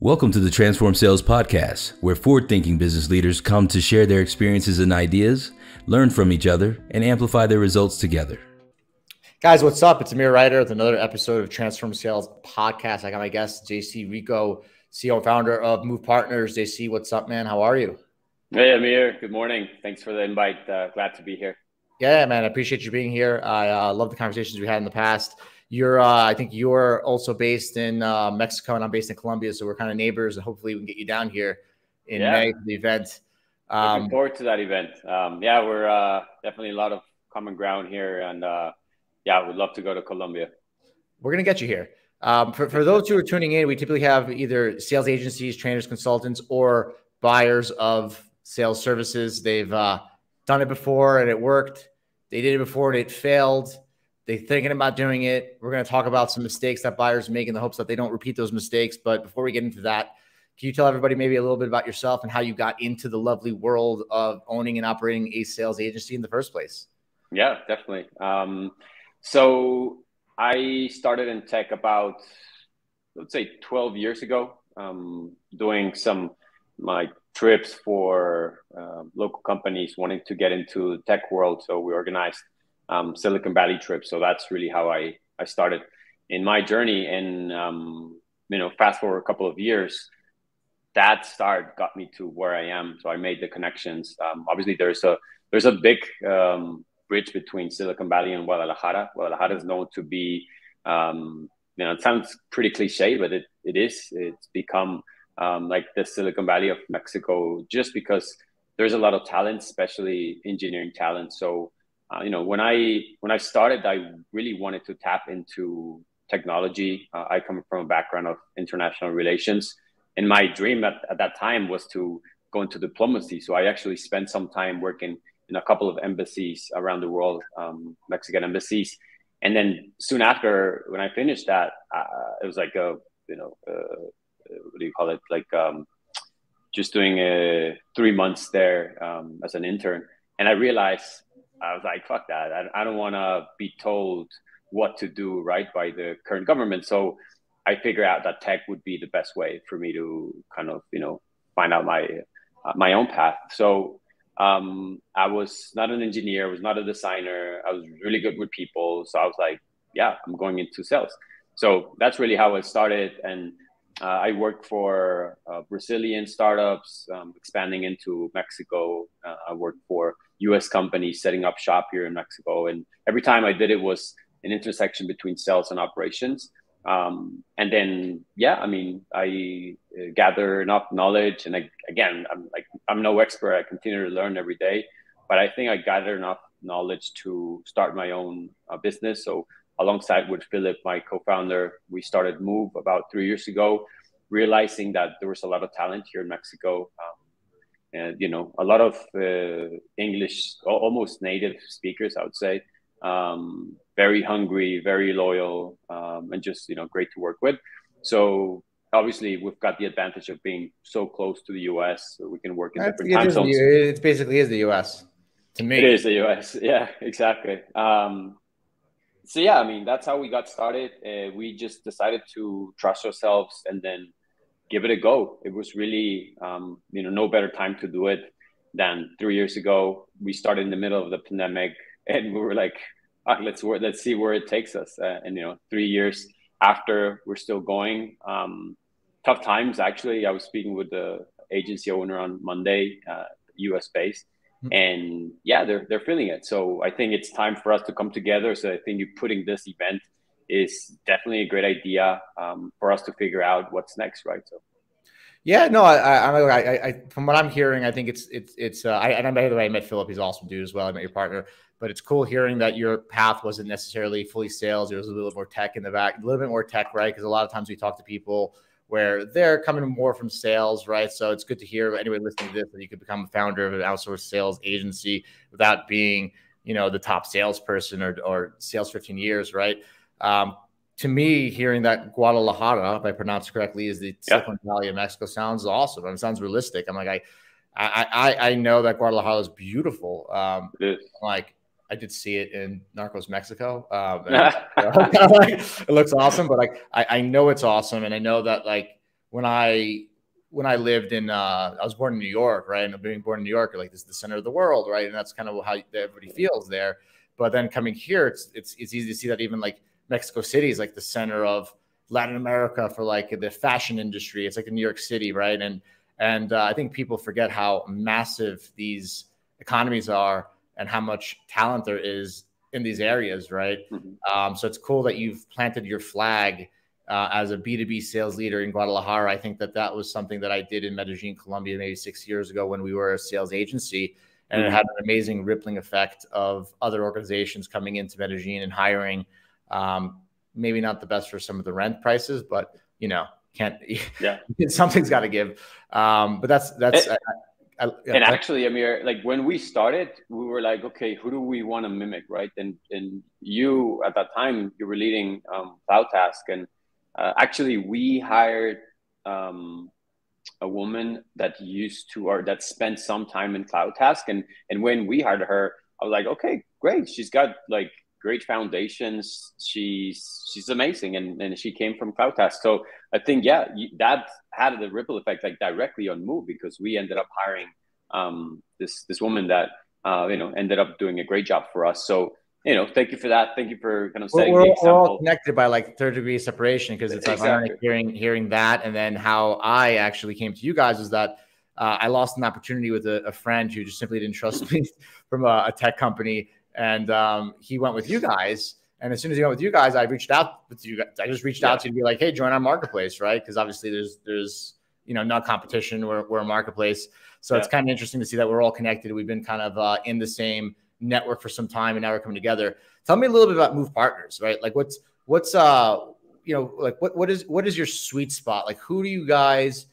Welcome to the Transform Sales Podcast, where forward-thinking business leaders come to share their experiences and ideas, learn from each other, and amplify their results together. Guys, what's up? It's Amir Reiter with another episode of Transform Sales Podcast. I got my guest, JC Rico, CEO and founder of Move Partners. JC, what's up, man? How are you? Hey, Amir. Good morning. Thanks for the invite. Glad to be here. Yeah, man. I appreciate you being here. I love the conversations we had in the past. I think you're also based in Mexico, and I'm based in Colombia, so we're kind of neighbors. And hopefully, we can get you down here in May for the event. Looking forward to that event. We're definitely a lot of common ground here, and we'd love to go to Colombia. We're gonna get you here. For those who are tuning in, we typically have either sales agencies, trainers, consultants, or buyers of sales services. They've done it before and it worked. They did it before and it failed. They're thinking about doing it. We're going to talk about some mistakes that buyers make in the hopes that they don't repeat those mistakes. But before we get into that, can you tell everybody maybe a little bit about yourself and how you got into the lovely world of owning and operating a sales agency in the first place? Yeah, definitely. So I started in tech about, let's say, 12 years ago, doing my trips for local companies wanting to get into the tech world. So we organized Silicon Valley trips. So that's really how I started in my journey. And, fast forward a couple of years, that start got me to where I am. So I made the connections. Obviously, there's a big bridge between Silicon Valley and Guadalajara. Guadalajara is known to be, it sounds pretty cliche, but it is. It's become like the Silicon Valley of Mexico, just because there's a lot of talent, especially engineering talent. So, when I started, I really wanted to tap into technology. I come from a background of international relations, and my dream at that time was to go into diplomacy. So I actually spent some time working in a couple of embassies around the world, Mexican embassies. And then soon after, when I finished that, it was like what do you call it? Like just doing 3 months there as an intern. And I realized, I was like, fuck that. I don't want to be told what to do, right, by the current government. So I figured out that tech would be the best way for me to kind of, find out my own path. So I was not an engineer, I was not a designer. I was really good with people. So I was like, yeah, I'm going into sales. So that's really how it started. And I worked for Brazilian startups, expanding into Mexico. I worked for US companies setting up shop here in Mexico. And every time I did it was an intersection between sales and operations. And then, I gather enough knowledge. And I'm no expert. I continue to learn every day. But I think I gathered enough knowledge to start my own business. So alongside with Philip, my co-founder, we started Move about 3 years ago, realizing that there was a lot of talent here in Mexico. And, a lot of English, almost native speakers, I would say, very hungry, very loyal, and just, great to work with. So obviously we've got the advantage of being so close to the US, so we can work in different time zones. It basically is the US to me. It is the US. Yeah, exactly. That's how we got started. We just decided to trust ourselves and then give it a go. It was really, no better time to do it than 3 years ago. We started in the middle of the pandemic, and we were like, let's see where it takes us. 3 years after, we're still going. Tough times, actually. I was speaking with the agency owner on Monday, US based, and they're feeling it. So I think it's time for us to come together. So I think you putting this event is definitely a great idea for us to figure out what's next, right? So, yeah, no, I from what I'm hearing, I think it's. And by the way, I met Philip; he's an awesome dude as well. I met your partner, but it's cool hearing that your path wasn't necessarily fully sales. There was a little more tech in the back, a little bit more tech, right? Because a lot of times we talk to people where they're coming more from sales, right? So it's good to hear anyone listening to this that you could become a founder of an outsourced sales agency without being, the top salesperson or sales 15 years, right? To me, hearing that Guadalajara, if I pronounce it correctly, is the Silicon Valley of Mexico sounds awesome. It sounds realistic. I'm like, I know that Guadalajara is beautiful. I did see it in Narcos Mexico. It looks awesome, but I know it's awesome. And I know that when I lived in, I was born in New York, right? And being born in New York, like this is the center of the world, right? And that's kind of how everybody feels there. But then coming here, it's easy to see that even like Mexico City is like the center of Latin America for like the fashion industry. It's like in New York City, right? And I think people forget how massive these economies are and how much talent there is in these areas, right? So it's cool that you've planted your flag as a B2B sales leader in Guadalajara. I think that was something that I did in Medellin, Colombia, maybe 6 years ago when we were a sales agency. And it had an amazing rippling effect of other organizations coming into Medellin and hiring. Maybe not the best for some of the rent prices, but something's got to give. But that's and actually, Amir, like when we started, we were like, okay, who do we want to mimic, right? And you at that time, you were leading CloudTask, and actually we hired a woman that that spent some time in CloudTask, and when we hired her, I was like, okay, great, she's got like great foundations, she's amazing, and she came from CloudTask. So I think that had the ripple effect like directly on Move, because we ended up hiring this woman that ended up doing a great job for us. So thank you for that. Thank you for kind of setting the example. We're all connected by like third degree separation, because it's like ironic hearing that. And then how I actually came to you guys is that I lost an opportunity with a friend who just simply didn't trust me from a tech company. And he went with you guys. And as soon as he went with you guys, I reached out with you guys. I just reached out to you to be like, hey, join our marketplace, right? Because obviously there's not competition. We're a marketplace. So it's kind of interesting to see that we're all connected. We've been kind of in the same network for some time, and now we're coming together. Tell me a little bit about Move Partners, right? Like what is your sweet spot? Like do you guys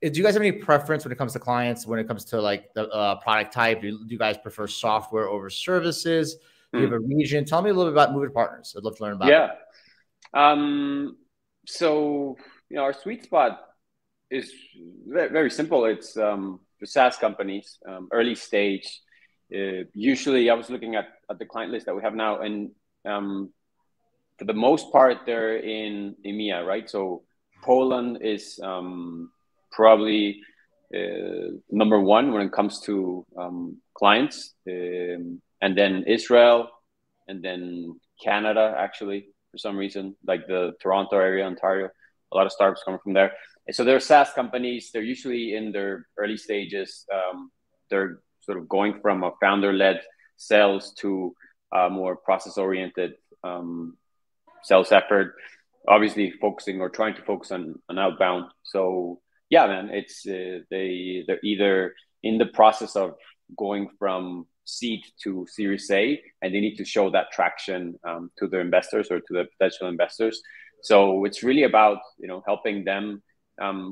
have any preference when it comes to clients, when it comes to like the product type? Do you guys prefer software over services? Do you have a region? Tell me a little bit about Move Partners. I'd love to learn about it. So our sweet spot is very, very simple. It's the SaaS companies, early stage. Usually I was looking at the client list that we have now, and for the most part, they're in EMEA, right? So Poland is probably number one when it comes to clients, and then Israel, and then Canada, actually, for some reason, like the Toronto area, Ontario, a lot of startups coming from there. And so they're SaaS companies. They're usually in their early stages. They're sort of going from a founder-led sales to a more process-oriented sales effort, obviously focusing or trying to focus on outbound. So yeah, man, it's they're either in the process of going from seed to Series A, and they need to show that traction to their investors or to the potential investors. So it's really about helping them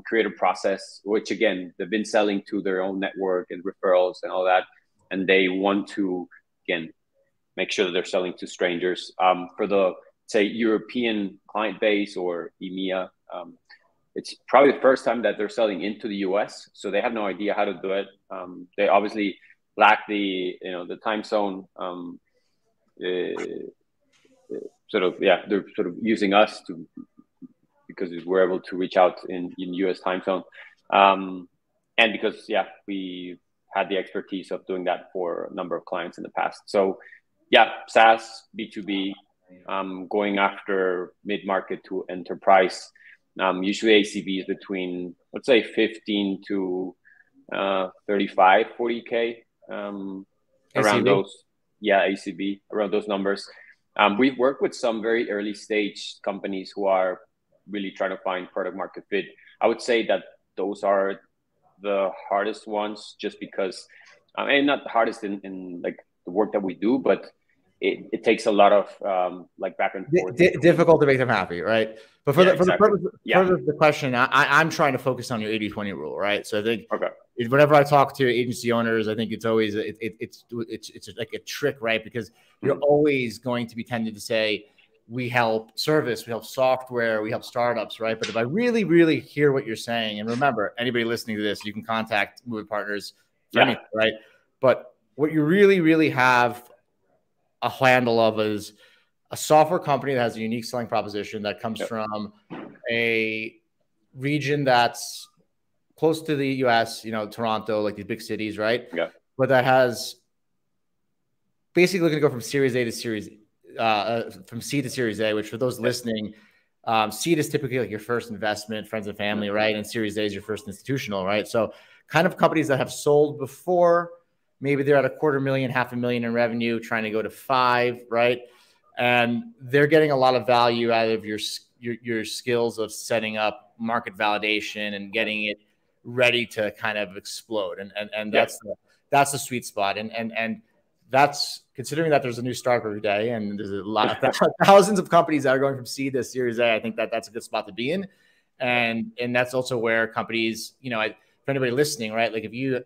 create a process, which again they've been selling to their own network and referrals and all that, and they want to again make sure that they're selling to strangers. For the say European client base or EMEA, it's probably the first time that they're selling into the US, so they have no idea how to do it. They obviously lack the time zone. They're sort of using us because we're able to reach out in US time zone, and because we had the expertise of doing that for a number of clients in the past. So SaaS, B2B, going after mid-market to enterprise. Usually ACV is between, let's say, 15 to 35, 40K, around those. ACV, around those numbers. We've worked with some very early stage companies who are really trying to find product market fit. I would say that those are the hardest ones, just because, and not the hardest in like the work that we do, but it takes a lot of like back and forth. Difficult to make them happy, right? But for the purpose of the question, I'm trying to focus on your 80-20 rule, right? So I think whenever I talk to agency owners, I think it's always it's like a trick, right? Because you're always going to be tended to say, we help service, we help software, we help startups, right? But if I really, really hear what you're saying, and remember, anybody listening to this, you can contact Move Partners for anything, right? But what you really, really have a handle of is a software company that has a unique selling proposition that comes from a region that's close to the US, you know, Toronto, like these big cities, right? Yeah. But that has basically looking to go from Series A to Series, from C to Series A, which for those listening, seed is typically like your first investment, friends and family, right? And Series A is your first institutional, right? So kind of companies that have sold before, maybe they're at $250,000, $500,000 in revenue, trying to go to 5, right? And they're getting a lot of value out of your skills of setting up market validation and getting it ready to kind of explode. And that's the sweet spot. And that's considering that there's a new startup every day and there's a lot of thousands of companies that are going from C to Series A. I think that's a good spot to be in. And that's also where companies, you know, for anybody listening, right? Like if you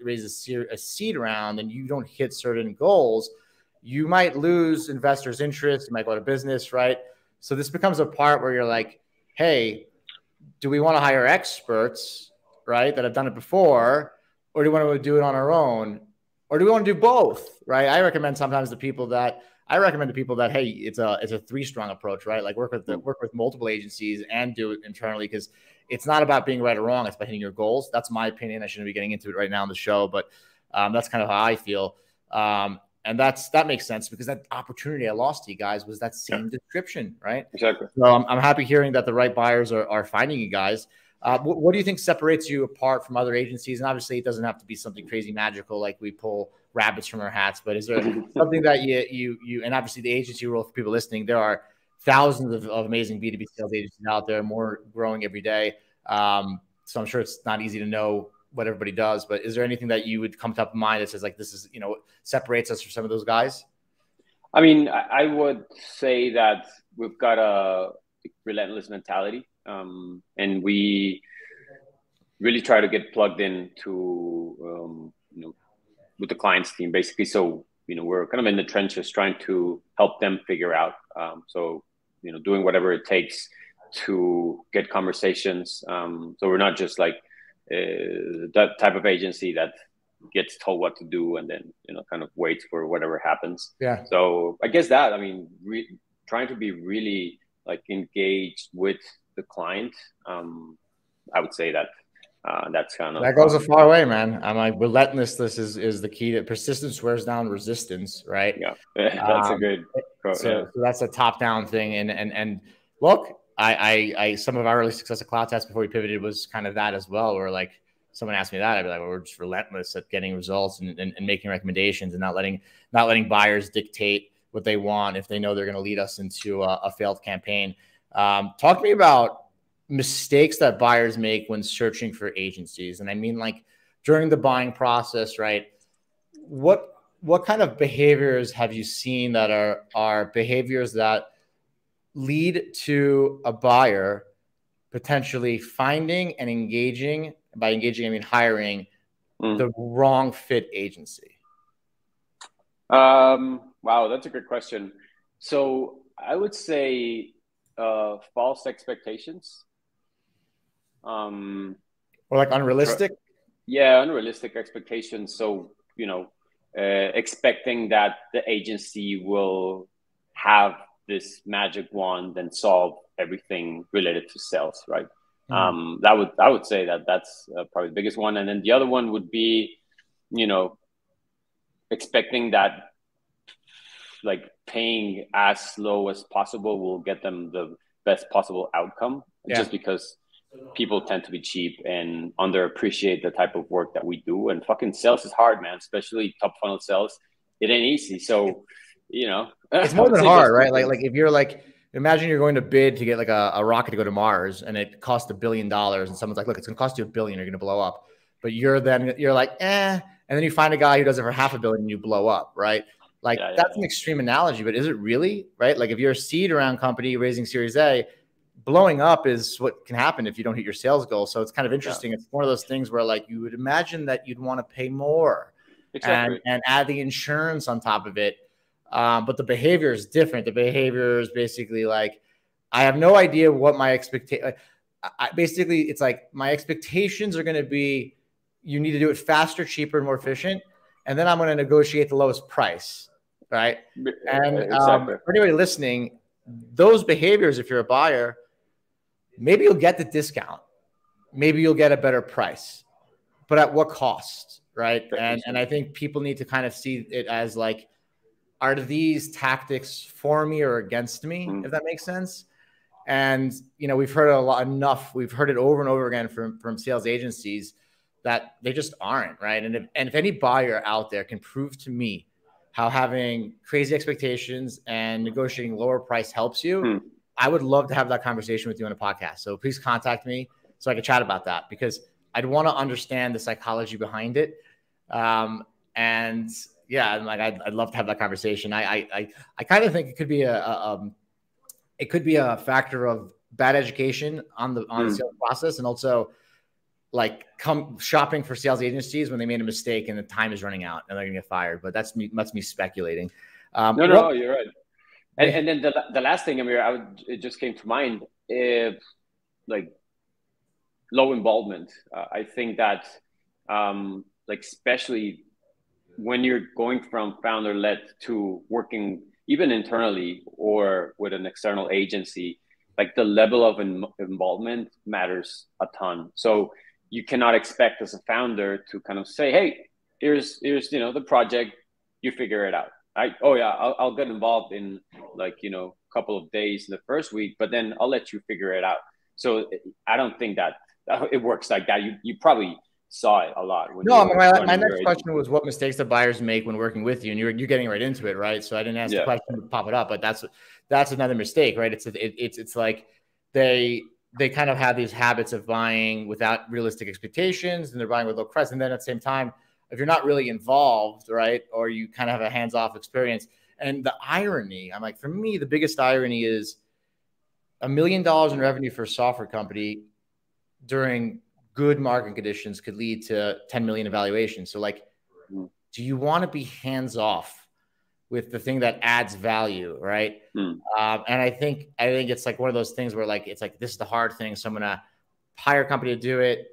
raise a seed round and you don't hit certain goals, you might lose investors' interest. You might go out of business, right? So this becomes a part where you're like, hey, do we want to hire experts, right, that have done it before, or do we want to do it on our own? Or do we want to do both, right? I recommend to people that, hey, it's a 3-strong approach, right? Like work with multiple agencies and do it internally, because it's not about being right or wrong. It's about hitting your goals. That's my opinion. I shouldn't be getting into it right now on the show, but that's kind of how I feel. And that makes sense, because that opportunity I lost to you guys was that same description, right? Exactly. So I'm happy hearing that the right buyers are finding you guys. What do you think separates you apart from other agencies? And obviously, it doesn't have to be something crazy magical like we pull rabbits from our hats. But is there something that you and obviously the agency role for people listening? There are thousands of amazing B2B sales agencies out there, more growing every day. So I'm sure it's not easy to know what everybody does. But is there anything that you would come top of mind that says like this is, you know, separates us from some of those guys? I mean, I would say that we've got a relentless mentality. And we really try to get plugged into, you know, with the client's team, basically. So, you know, we're kind of in the trenches trying to help them figure out. So, you know, doing whatever it takes to get conversations. So we're not just like that type of agency that gets told what to do and then, you know, kind of waits for whatever happens. Yeah. So I guess that, I mean, trying to be really like engaged with the client. I would say that that's kind of that goes a far way, man. I'm like, relentlessness is the key. To persistence wears down resistance, right? Yeah, that's a good quote. So that's a top down thing. And look, I some of our early success at CloudTask before we pivoted was kind of that as well. Where like someone asked me that, I'd be like, well, we're just relentless at getting results and making recommendations and not letting buyers dictate what they want if they know they're going to lead us into a failed campaign. Talk to me about mistakes that buyers make when searching for agencies. And I mean, like during the buying process, right? What kind of behaviors have you seen that are behaviors that lead to a buyer potentially finding and engaging, by engaging, I mean hiring the wrong fit agency? Wow, that's a good question. So I would say false expectations. Or like unrealistic? Yeah, unrealistic expectations. So, you know, expecting that the agency will have this magic wand and solve everything related to sales, right? I would say that's probably the biggest one. And then the other one would be, you know, expecting that like paying as low as possible will get them the best possible outcome, just because people tend to be cheap and underappreciate the type of work that we do. And fucking sales is hard, man, especially top funnel sales. It ain't easy. So, you know, it's more than hard, right? Like if you're like, imagine you're going to bid to get like a rocket to go to Mars and it costs $1 billion and someone's like, look, it's going to cost you $1 billion. You're going to blow up. But you're like, and then you find a guy who does it for $500 million and you blow up, right? Like that's an extreme analogy, but is it really, right? Like if you're a seed round company raising Series A, blowing up is what can happen if you don't hit your sales goal. So it's kind of interesting. It's one of those things where like you would imagine that you'd want to pay more and add the insurance on top of it. But the behavior is different. The behavior is basically like, I have no idea what my expectation. Basically, it's like my expectations are going to be, you need to do it faster, cheaper, and more efficient. And then I'm going to negotiate the lowest price, right? And for anybody listening, those behaviors, if you're a buyer, maybe you'll get the discount. Maybe you'll get a better price, but at what cost, right? And I think people need to kind of see it as like, are these tactics for me or against me, if that makes sense? And, you know, we've heard we've heard it over and over again from sales agencies that they just aren't, right? And if any buyer out there can prove to me how having crazy expectations and negotiating lower price helps you, I would love to have that conversation with you on a podcast. So please contact me so I can chat about that, because I'd want to understand the psychology behind it. And yeah, I'm like, I'd love to have that conversation. I kind of think it could be a factor of bad education on the sales process, and also like come shopping for sales agencies when they made a mistake and the time is running out and they're gonna get fired. But that's me speculating. No, you're right. And then the last thing, Amir, it just came to mind, like low involvement. I think that like especially when you're going from founder-led to working even internally or with an external agency, like the level of involvement matters a ton. So you cannot expect as a founder to kind of say, hey, here's the project, you figure it out. I'll get involved in like, a couple of days in the first week, but then I'll let you figure it out. So I don't think that it works like that. You probably saw it a lot. My next question was what mistakes the buyers make when working with you, and you're getting right into it, right? So I didn't ask the question to pop it up, but that's another mistake, right? It's like they kind of have these habits of buying without realistic expectations, and they're buying with low price. And then at the same time, if you're not really involved, right, or you kind of have a hands-off experience, and the irony, I'm like, for me, the biggest irony is $1 million in revenue for a software company during good market conditions could lead to 10 million evaluation. So like, do you want to be hands off with the thing that adds value? Right. And I think it's like one of those things where like, it's like, this is the hard thing. So I'm going to hire a company to do it,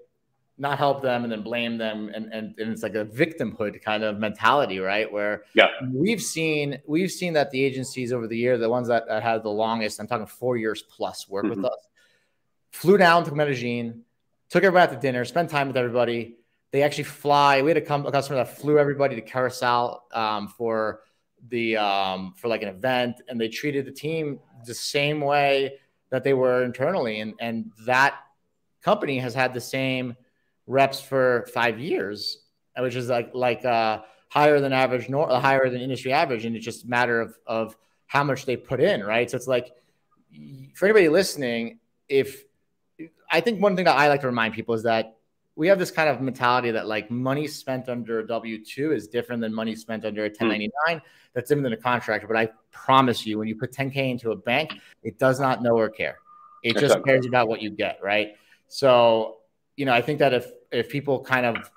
not help them, and then blame them. And it's like a victimhood kind of mentality, right? Where we've seen that the agencies over the year, the ones that had the longest, I'm talking 4 years plus work with us, flew down to Medellin, took everybody out to dinner, spent time with everybody. They actually fly. We had a customer that flew everybody to Carousel for like an event, and they treated the team the same way that they were internally. And that company has had the same reps for 5 years, which is like higher than average, higher than industry average. And it's just a matter of how much they put in, right? So it's like, for anybody listening, I think one thing that I like to remind people is that we have this kind of mentality that like money spent under a W-2 is different than money spent under a 1099. That's different than a contractor. But I promise you, when you put 10K into a bank, it does not know or care. It just cares about what you get, right? So, I think that if people kind of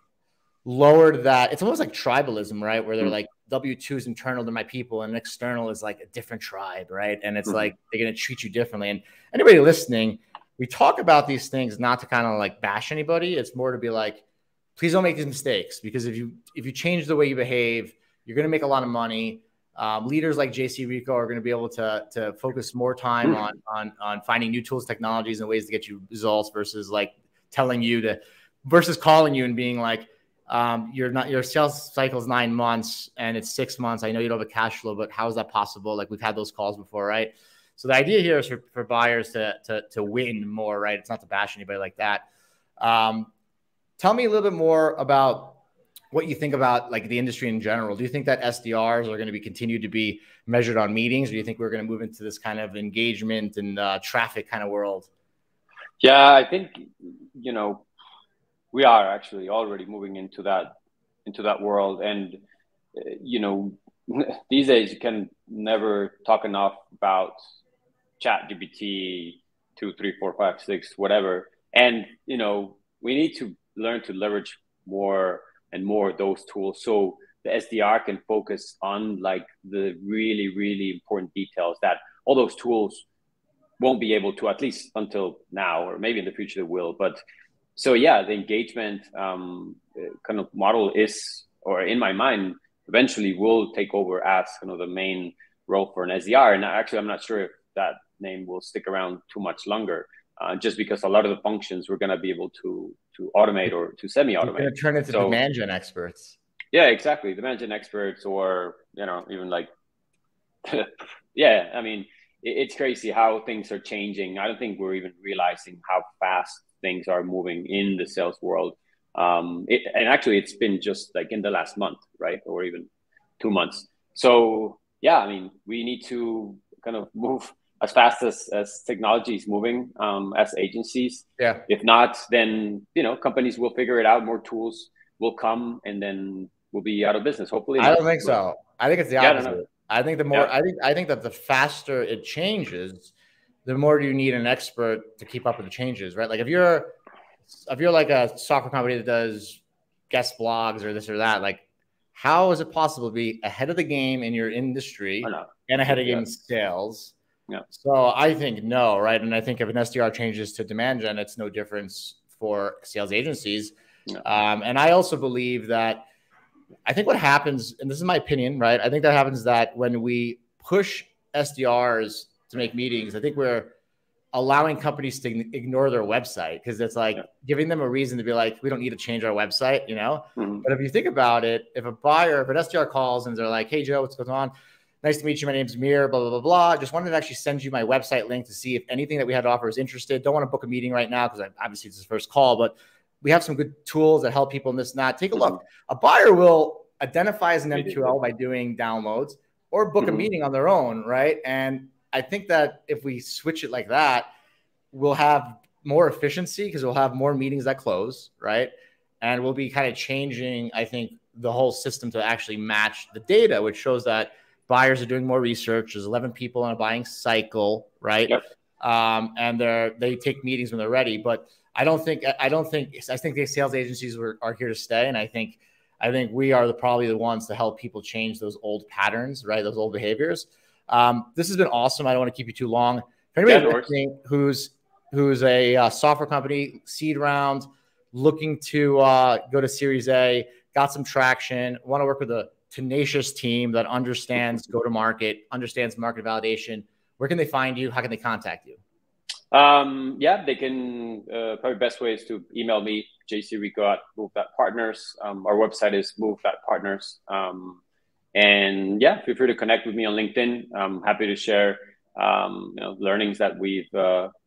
lowered that, it's almost like tribalism, right? Where they're like, W-2 is internal to my people and external is like a different tribe, right? And it's like, they're going to treat you differently. And anybody listening, we talk about these things not to kind of like bash anybody. It's more to be like, please don't make these mistakes, because if you change the way you behave, you're going to make a lot of money. Leaders like JC Rico are going to be able to focus more time on finding new tools, technologies, and ways to get you results versus like calling you and being like, your sales cycle is 9 months and it's 6 months. I know you don't have a cash flow, but how is that possible? Like, we've had those calls before, right? So the idea here is for buyers to win more, right? It's not to bash anybody like that. Tell me a little bit more about what you think about like the industry in general. Do you think that SDRs are going to continue to be measured on meetings? Or do you think we're going to move into this kind of engagement and traffic kind of world? Yeah, I think, we are actually already moving into that world. And, these days you can never talk enough about ChatGPT 2, 3, 4, 5, 6, whatever. And, we need to learn to leverage more and more of those tools, so the SDR can focus on like the really, really important details that all those tools won't be able to, at least until now, or maybe in the future they will. But so yeah, the engagement kind of model is, or in my mind, eventually will take over as kind of the main role for an SDR. And actually, I'm not sure if that name will stick around too much longer. just because a lot of the functions we're going to be able to automate or to semi-automate. You're going to turn into demand gen experts. Yeah, exactly. Demand gen experts, or, you know, even like, yeah, I mean, it's crazy how things are changing. I don't think we're even realizing how fast things are moving in the sales world. And actually, it's been just like in the last month, right? Or even 2 months. So, yeah, I mean, we need to kind of move as fast as technology is moving, as agencies. Yeah. If not, then, you know, companies will figure it out. More tools will come, and then we'll be out of business. Hopefully I don't think so. I think it's the opposite. I think the more, I think that the faster it changes, the more you need an expert to keep up with the changes, right? Like if you're like a software company that does guest blogs or this or that, like how is it possible to be ahead of the game in your industry and ahead of the game in sales? Yeah. So I think no, right? And I think if an SDR changes to demand gen, it's no difference for sales agencies. Yeah. And I also believe that I think what happens, and this is my opinion, right? I think that happens that when we push SDRs to make meetings, I think we're allowing companies to ignore their website because it's like giving them a reason to be like, we don't need to change our website, you know? Mm-hmm. But if you think about it, if an SDR calls and they're like, hey, Joe, what's going on? Nice to meet you. My name's Amir, blah, blah, blah, blah. Just wanted to actually send you my website link to see if anything that we had to offer is interested. Don't want to book a meeting right now because obviously it's his first call, but we have some good tools that help people in this and that. Take a look. A buyer will identify as an MQL by doing downloads or book a meeting on their own, right? And I think that if we switch it like that, we'll have more efficiency because we'll have more meetings that close, right? And we'll be kind of changing, I think, the whole system to actually match the data, which shows that buyers are doing more research. There's 11 people in a buying cycle, right? Yep. And they take meetings when they're ready. But I think the sales agencies are here to stay. And I think we are probably the ones to help people change those old patterns, right? Those old behaviors. This has been awesome. I don't want to keep you too long. If anybody listening who's a software company, seed round, looking to go to Series A, got some traction, want to work with a tenacious team that understands go-to-market, understands market validation, where can they find you? How can they contact you? Yeah, they can, probably best way is to email me, JC Rico at move.partners. Our website is move.partners. And yeah, feel free to connect with me on LinkedIn. I'm happy to share, learnings that we've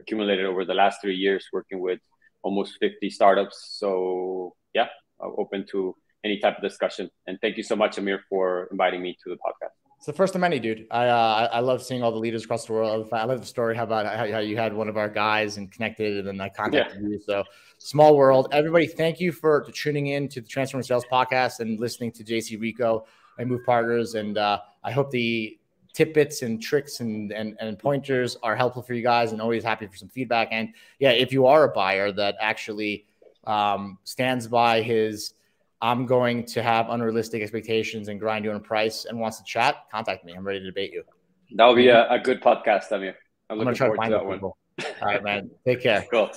accumulated over the last 3 years working with almost 50 startups. So yeah, I'm open to any type of discussion. And thank you so much, Amir, for inviting me to the podcast. It's the first of many, dude. I love seeing all the leaders across the world. I love the story about how you had one of our guys and connected, and then I contacted you. So small world. Everybody, thank you for tuning in to the Transforming Sales podcast and listening to JC Rico and Move Partners. And I hope the tidbits and tricks and pointers are helpful for you guys, and always happy for some feedback. And yeah, if you are a buyer that actually stands by his I'm going to have unrealistic expectations and grind you on a price and wants to chat, contact me. I'm ready to debate you. That will be a good podcast, Amir. I'm going to try to find that one. All right, man. Take care. Cool.